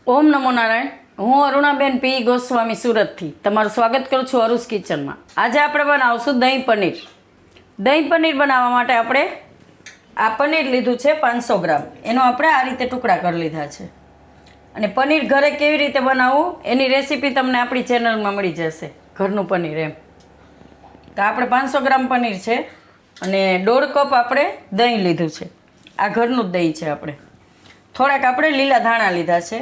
ઓમ નમો નારાયણ. હું અરુણાબેન પી ગોસ્વામી સુરતથી તમારું સ્વાગત કરું છું અરુસ કિચનમાં. આજે આપણે બનાવશું દહીં પનીર. દહીં પનીર બનાવવા માટે આપણે આ પનીર લીધું છે 500 ગ્રામ. એનો આપણે આ રીતે ટુકડા કરી લીધા છે. અને પનીર ઘરે કેવી રીતે બનાવવું એની રેસીપી તમને આપણી ચેનલમાં મળી જશે. ઘરનું પનીર એમ. તો આપણે 500 ગ્રામ પનીર છે અને 1.5 કપ આપણે દહીં લીધું છે. આ ઘરનું જ દહીં છે. આપણે થોડાક આપણે લીલા ધાણા લીધા છે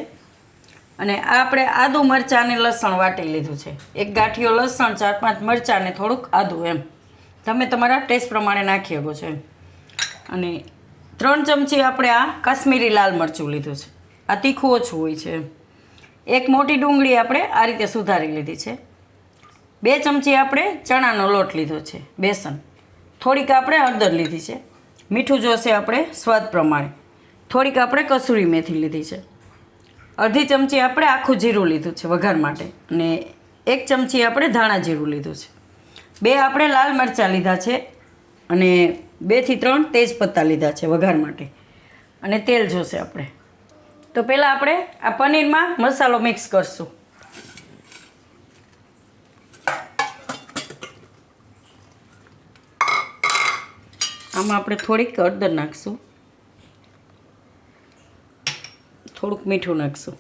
અને આ આપણે આદુ મરચાં અને લસણ વાટી લીધું છે. એક ગાંઠિયો લસણ, 4-5 મરચાં અને થોડુંક આદું એમ તમે તમારા ટેસ્ટ પ્રમાણે નાખી શકો છો એમ. અને 3 ચમચી આપણે આ કાશ્મીરી લાલ મરચું લીધું છે. આ તીખું ઓછું હોય છે એમ. એક મોટી ડુંગળી આપણે આ રીતે સુધારી લીધી છે. 2 ચમચી આપણે ચણાનો લોટ લીધો છે, બેસન. થોડીક આપણે હળદર લીધી છે. મીઠું જોશે આપણે સ્વાદ પ્રમાણે. થોડીક આપણે કસૂરી મેથી લીધી છે. અડધી ચમચી આપણે આખું જીરું લીધું છે વઘાર માટે અને 1 ચમચી આપણે ધાણા જીરું લીધું છે. 2 આપણે લાલ મરચાં લીધા છે અને 2 થી 3 તેજપત્તા લીધા છે વઘાર માટે. અને તેલ જોશે આપણે. તો પહેલાં આપણે આ પનીરમાં મસાલો મિક્સ કરશું. આમાં આપણે થોડીક હળદર નાખશું, થોડુંક મીઠું નાખશું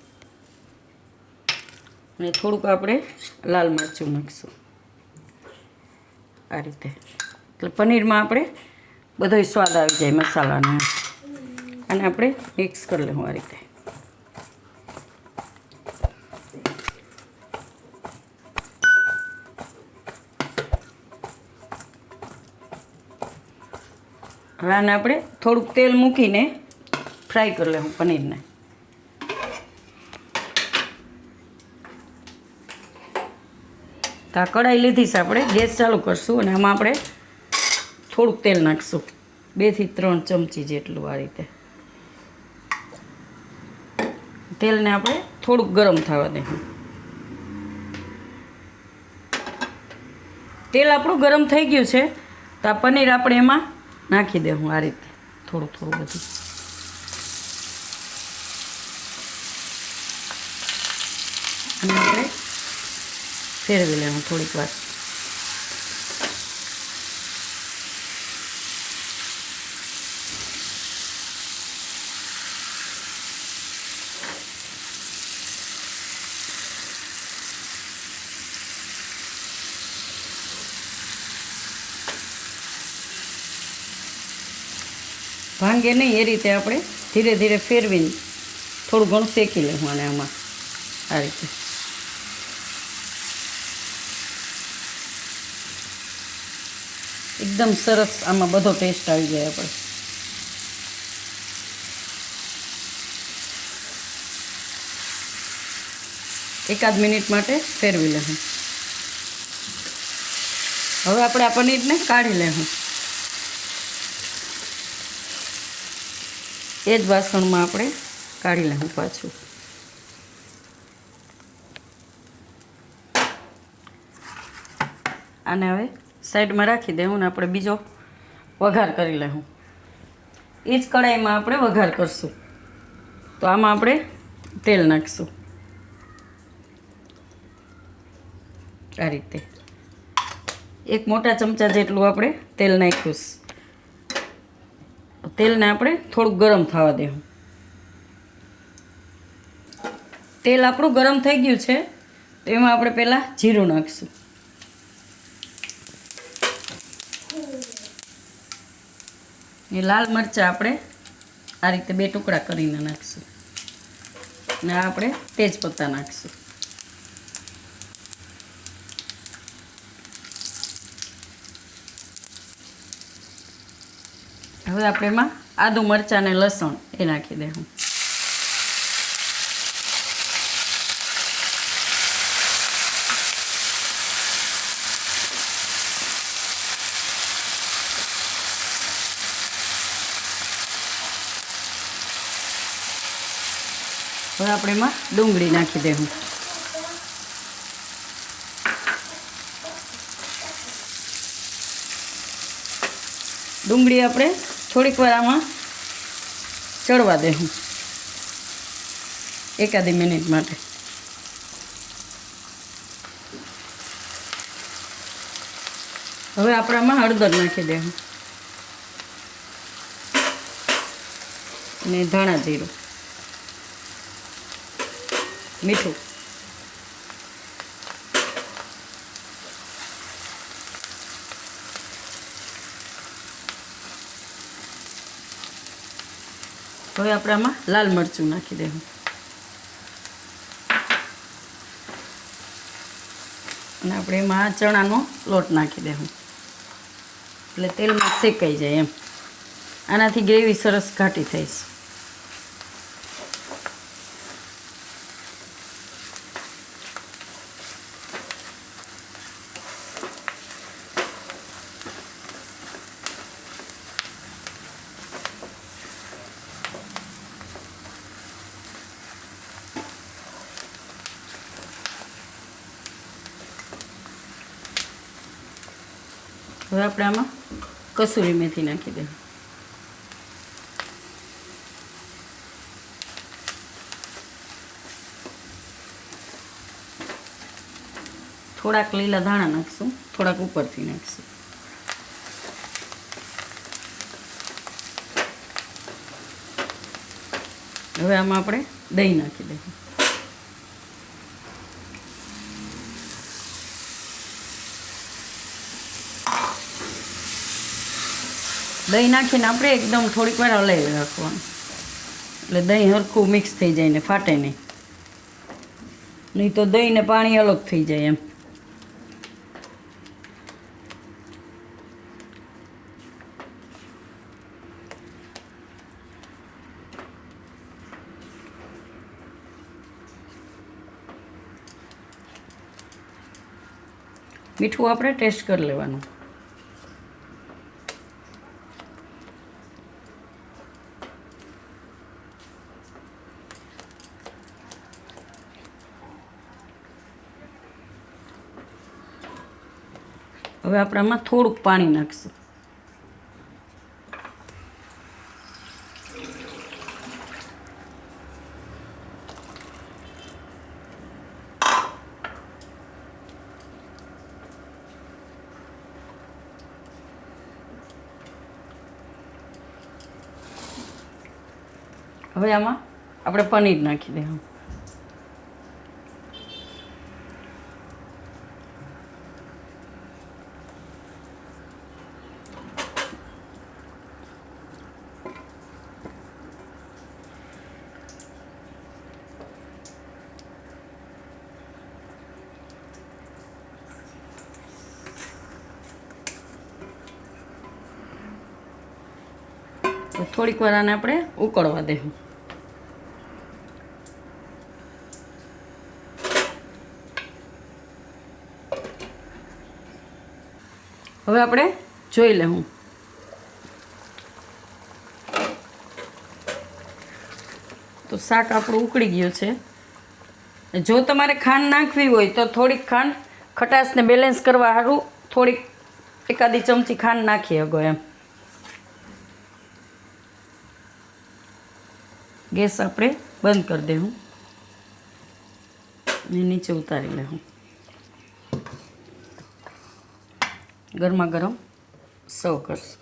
અને થોડુંક આપણે લાલ મરચું નાખશું આ રીતે. એટલે પનીરમાં આપણે બધોય સ્વાદ આવી જાય મસાલાનો. અને આપણે મિક્સ કરી લઈશું આ રીતે. હવે આને આપણે થોડુંક તેલ મૂકીને ફ્રાય કરી લઈશું પનીરને. તો આ કઢાઈ લીધી છે આપણે. ગેસ ચાલુ કરશું અને આમાં આપણે થોડુંક તેલ નાખશું, 2 થી 3 ચમચી જેટલું આ રીતે. તેલને આપણે થોડુંક ગરમ થવા દઈશું. તેલ આપણું ગરમ થઈ ગયું છે તો આ પનીર આપણે એમાં નાખી દેવું આ રીતે થોડું થોડું બધું. અને આપણે ફેરવી લેવું થોડીક વાર. ભાંગે નહીં એ રીતે આપણે ધીરે ધીરે ફેરવીને થોડું ઘણું શેકી લેવું. અને આમાં આ રીતે એકદમ સરસ આમાં બધો ટેસ્ટ આવી જાય આપણે. એકાદ મિનિટ માટે ફેરવી લેવું. હવે આપણે આ પનીરને કાઢી લેવું. એ જ વાસણમાં આપણે કાઢી લેવું પાછું. આને હવે સાઈડમાં રાખી દેવું ને આપણે બીજો વઘાર કરી લેવું. એ જ કઢાઈમાં આપણે વઘાર કરશું. તો આમાં આપણે તેલ નાખીશું આ રીતે. 1 મોટા ચમચા જેટલું આપણે તેલ નાખ્યું. તેલને આપણે થોડુંક ગરમ થવા દેવું. તેલ આપણું ગરમ થઈ ગયું છે તો એમાં આપણે પહેલાં જીરું નાખીશું. એ લાલ મરચાં આપણે આ રીતે 2 ટુકડા કરીને નાખીશું. ને આપણે તેજપત્તા નાખીશું. હવે આપણે એમાં આદુ મરચાં અને લસણ એ નાખી દેવું. હવે આપણે એમાં ડુંગળી નાખી દેવું. ડુંગળી આપણે થોડીક વાર આમાં ચડવા દેવું. એકાદી મિનિટ માટે. હવે આપણે આમાં હળદર નાખી દેવું અને ધાણા જીરું, મીઠું, હવે આપણે આમાં લાલ મરચું નાખી દેવું અને આપણે એમાં ચણાનો લોટ નાખી દેવું એટલે તેલમાં શેકાઈ જાય એમ. આનાથી ગ્રેવી સરસ ઘાટી થાય છે. હવે આપણે આમાં કસૂરી મેથી નાખી દઈએ. થોડાક લીલા ધાણા નાખશું, થોડાક ઉપરથી નાખશું. હવે આમાં આપણે દહીં નાખી દઈએ. દહીં નાખીને આપણે એકદમ થોડીક વાર હલાવી રાખવાનું એટલે દહીં હરખું મિક્સ થઈ જાય ને ફાટે નહીં. નહીં તો દહીં ને પાણી અલગ થઈ જાય એમ. મીઠું આપણે ટેસ્ટ કરી લેવાનું. હવે આપણે આમાં થોડુંક પાણી નાખીશું. હવે આમાં આપણે પનીર નાખી દઈએ. થોડીક વાર આને આપણે ઉકળવા દેવું. હવે આપણે જોઈ લેવું. તો શાક આપણું ઉકળી ગયું છે. જો તમારે ખાંડ નાખવી હોય તો થોડીક ખાંડ ખટાશને બેલેન્સ કરવા સારું થોડીક એકાદી ચમચી ખાંડ નાખી શકો એમ. ગેસ આપણે બંધ કરી દેવું ને નીચે ઉતારી લેવું. ગરમા ગરમ સર્વ કરશું.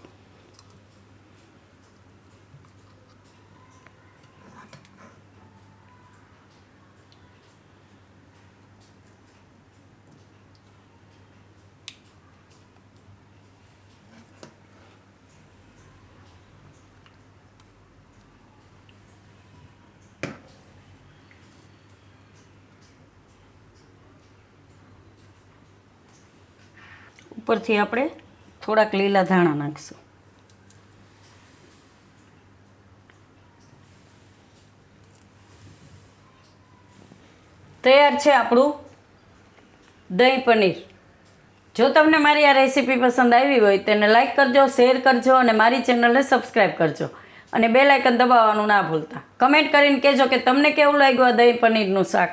ઉપરથી આપણે થોડાક લીલા ધાણા નાખીશું. તૈયાર છે આપણું દહીં પનીર. જો તમને મારી આ રેસીપી પસંદ આવી હોય તેને લાઈક કરજો, શેર કરજો અને મારી ચેનલને સબસ્ક્રાઈબ કરજો અને બેલ આઇકન દબાવવાનું ના ભૂલતા. કમેન્ટ કરીને કહેજો કે તમને કેવું લાગ્યું આ દહીં પનીરનું શાક.